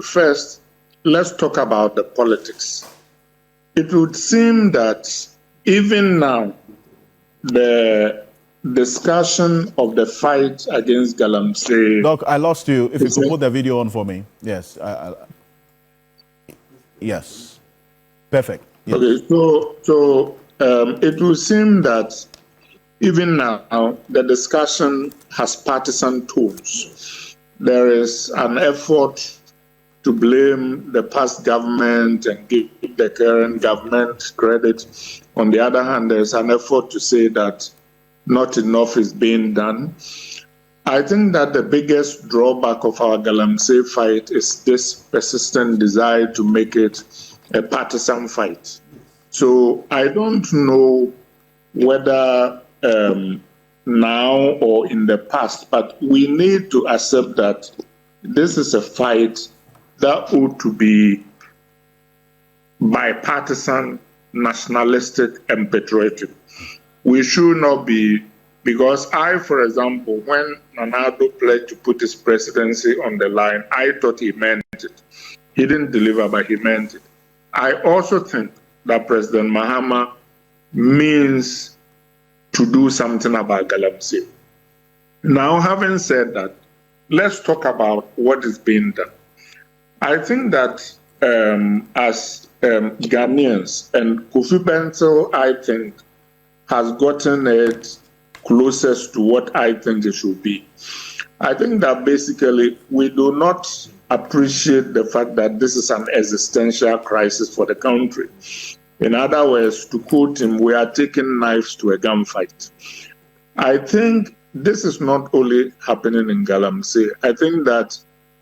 first, let's talk about the politics. It would seem that even now, the discussion of the fight against Galamsey. Doc, I lost you. If you could put the video on for me. Yes. Yes. Perfect. Yes. Okay, so it will seem that even now the discussion has partisan tones. There is an effort to blame the past government and give the current government credit. On the other hand, there's an effort to say that not enough is being done. I think that the biggest drawback of our Galamsey fight is this persistent desire to make it a partisan fight. So I don't know whether now or in the past, but we need to accept that this is a fight that ought to be bipartisan, nationalistic, and patriotic. We should not be, because for example, when Nana-Addo pledged to put his presidency on the line, I thought he meant it. He didn't deliver, but he meant it. I also think that President Mahama means to do something about Galamsey. Now, having said that, let's talk about what is being done. I think that as Ghanaians, and Kofi Bentil, I think, has gotten it closest to what I think it should be. I think that basically we do not appreciate the fact that this is an existential crisis for the country. In other words, to quote him, we are taking knives to a gunfight. I think this is not only happening in Galamsey. I think that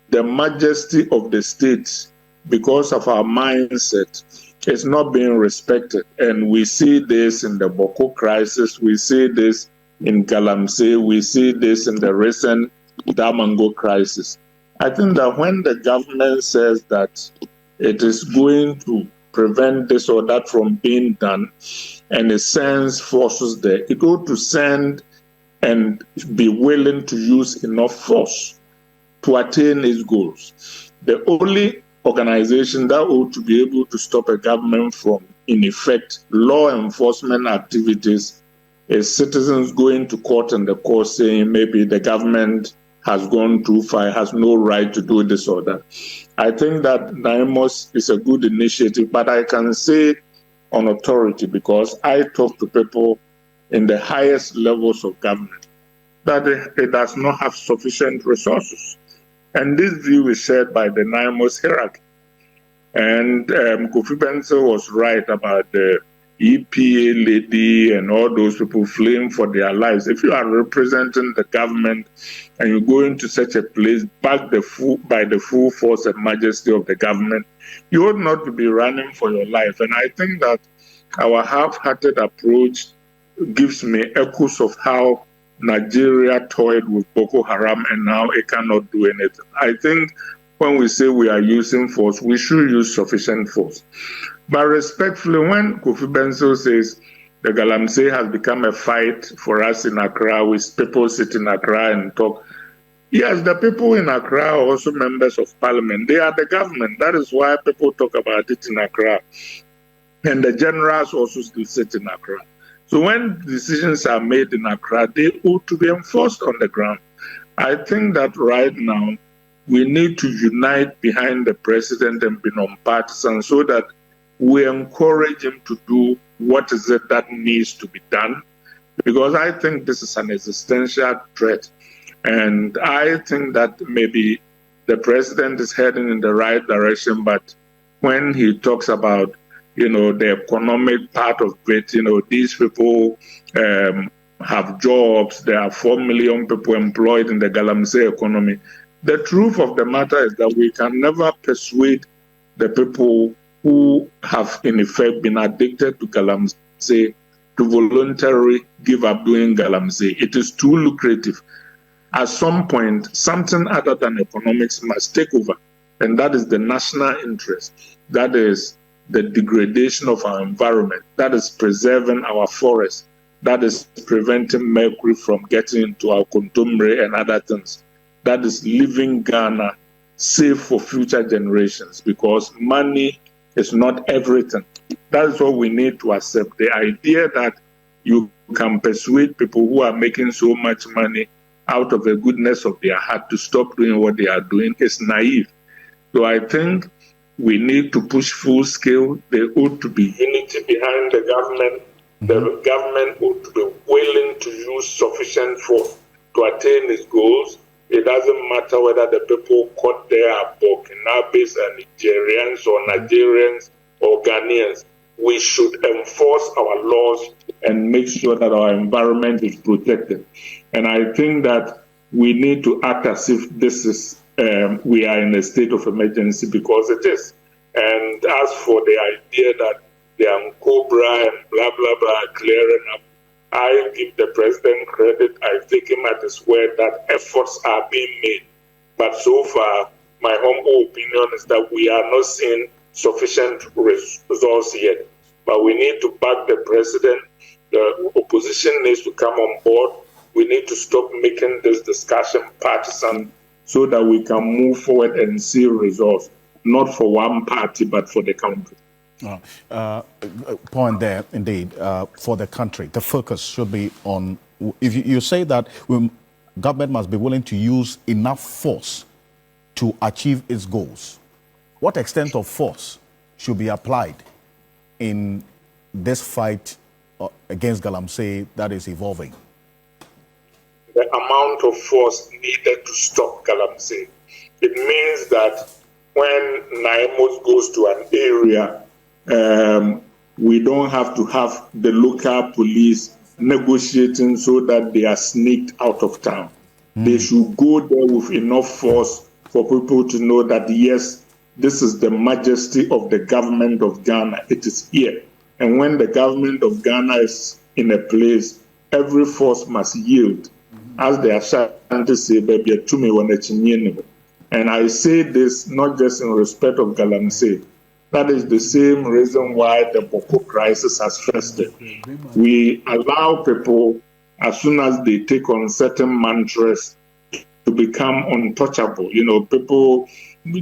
the majesty of the state, because of our mindset, is not being respected. And we see this in the Boko crisis, we see this in Galamsey, we see this in the recent Damango crisis. I think that when the government says that it is going to prevent this or that from being done, and it sends forces there, it ought to send and be willing to use enough force to attain its goals. The only organization that ought to be able to stop a government from, in effect, law enforcement activities is citizens going to court and the court saying maybe the government has gone too far, has no right to do this or that. I think that NIMOS is a good initiative, but I can say on authority, because I talk to people in the highest levels of government, that it does not have sufficient resources. And this view is shared by the NIMOS hierarchy. And Kofi Bentil was right about the EPA lady and all those people fleeing for their lives. If you are representing the government and you go into such a place backed by the full force and majesty of the government, you ought not to be running for your life. And I think that our half-hearted approach gives me echoes of how Nigeria toyed with Boko Haram and now it cannot do anything. I think when we say we are using force, we should use sufficient force. But respectfully, when Kofi Bentil says the Galamsey has become a fight for us in Accra, with people sit in Accra and talk, yes, the people in Accra are also members of parliament. They are the government. That is why people talk about it in Accra. And the generals also still sit in Accra. So when decisions are made in Accra, they ought to be enforced on the ground. I think that right now, we need to unite behind the president and be nonpartisan so that we encourage him to do what is it that needs to be done. Because I think this is an existential threat. And I think that maybe the president is heading in the right direction, but when he talks about, the economic part of it, these people have jobs, there are 4 million people employed in the Galamsey economy. The truth of the matter is that we can never persuade the people who have, in effect, been addicted to Galamsey to voluntarily give up doing Galamsey. It is too lucrative. At some point, something other than economics must take over, and that is the national interest. That is the degradation of our environment. That is preserving our forests. That is preventing mercury from getting into our contumely and other things. That is leaving Ghana save for future generations, because money is not everything. That's what we need to accept. The idea that you can persuade people who are making so much money out of the goodness of their heart to stop doing what they are doing is naive. So I think we need to push full scale. There ought to be unity behind the government. The government ought to be willing to use sufficient force to attain its goals. It doesn't matter whether the people caught there are Burkinabes and Nigerians or Nigerians or Ghanaians. We should enforce our laws and make sure that our environment is protected. And I think that we need to act as if this is we are in a state of emergency, because it is. And as for the idea that the Cobra and blah, blah, blah are clearing up, I give the president credit. I take him at his word that efforts are being made. But so far, my humble opinion is that we are not seeing sufficient results yet. But we need to back the president. The opposition needs to come on board. We need to stop making this discussion partisan so that we can move forward and see results, not for one party, but for the country. Point there, indeed, for the country. The focus should be on, if you say that government must be willing to use enough force to achieve its goals. What extent of force should be applied in this fight against Galamsey that is evolving? The amount of force needed to stop Galamsey. It means that when Naimos goes to an area, we don't have to have the local police negotiating so that they are sneaked out of town. They should go there with enough force for people to know that, yes, this is the majesty of the government of Ghana. It is here. And when the government of Ghana is in a place, every force must yield. As the Ashanti say, baby, to me, and I say this not just in respect of Galamsey. That is the same reason why the Boko crisis has festered. We allow people, as soon as they take on certain mantras, to become untouchable. You know, people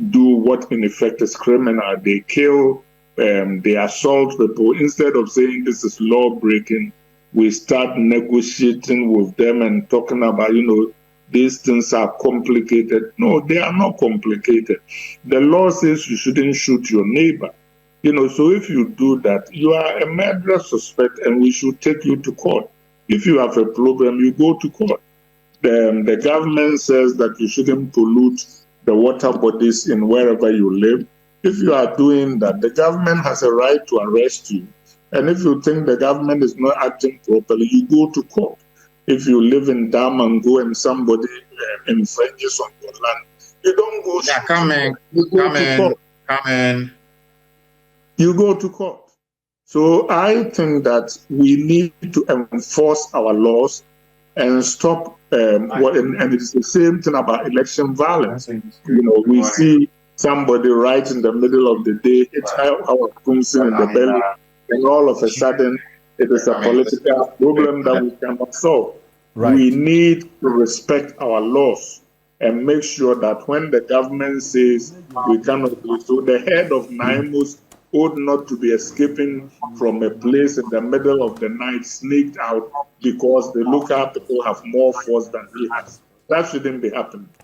do what in effect is criminal. They kill, they assault people. Instead of saying this is law breaking, we start negotiating with them and talking about, you know, these things are complicated. No, they are not complicated. The law says you shouldn't shoot your neighbor. You know, so if you do that, you are a murder suspect and we should take you to court. If you have a problem, you go to court. The government says that you shouldn't pollute the water bodies in wherever you live. If you are doing that, the government has a right to arrest you. And if you think the government is not acting properly, you go to court. If you live in Damango and somebody infringes on your land, you don't go to court. You go to court. So I think that we need to enforce our laws and stop and it's the same thing about election violence. You know, we see somebody right in the middle of the day, it's our crimson in the belly, and all of a sudden it is a political problem that we cannot solve. Right. We need to respect our laws and make sure that when the government says we cannot do so, the head of Naimos ought not to be escaping from a place in the middle of the night, sneaked out because the local people have more force than he has. That shouldn't be happening.